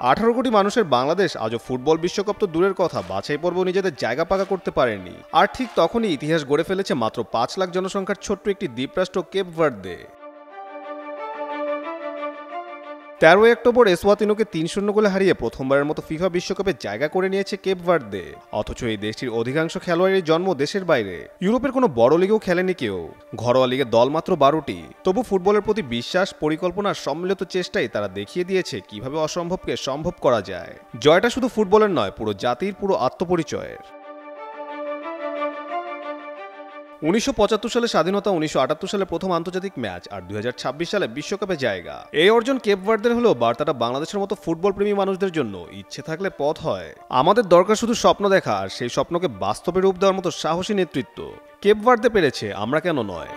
18 কোটি মানুষের বাংলাদেশ আজও ফুটবল বিশ্বকাপ তো দূরের কথা, বাছাই পর্ব নিজেদের জায়গা পাকা করতে পারেনি। আর ঠিক তখনই ইতিহাস গড়ে ফেলেছে মাত্র 5 লাখ জনসংখ্যার ছোট্ট একটি দ্বীপরাষ্ট্র কেপ ভার্দে। 13 অক্টোবর এসওয়াতিনোকে 3-0 গোলে হারিয়ে প্রথমবারের মতো ফিফা বিশ্বকাপে জায়গা করে নিয়েছে কেপ ভার্দে। অথচ এই দেশটির অধিকাংশ খেলোয়াড়ের জন্ম দেশের বাইরে, ইউরোপের কোনো বড় লিগেও খেলেনি কেউ। ঘরোয়া লিগে দল মাত্র 12টি। তবু ফুটবলের প্রতি বিশ্বাস, পরিকল্পনা, সম্মিলিত চেষ্টাই তারা দেখিয়ে দিয়েছে কিভাবে অসম্ভবকে সম্ভব করা যায়। জয়টা শুধু ফুটবলের নয়, পুরো জাতির, পুরো আত্মপরিচয়ের। 1975 সালে স্বাধীনতা, 1978 সালে প্রথম আন্তর্জাতিক ম্যাচ, আর 2026 সালে বিশ্বকাপে জায়গা। এই অর্জন কেপ ভার্দের হলেও বার্তাটা বাংলাদেশের মতো ফুটবল প্রেমী মানুষদের জন্য। ইচ্ছে থাকলে পথ হয়। আমাদের দরকার শুধু স্বপ্ন দেখা, আর সেই স্বপ্নকে বাস্তবে রূপ দেওয়ার মতো সাহসী নেতৃত্ব। কেপ ভার্দে পেরেছে, আমরা কেন নয়?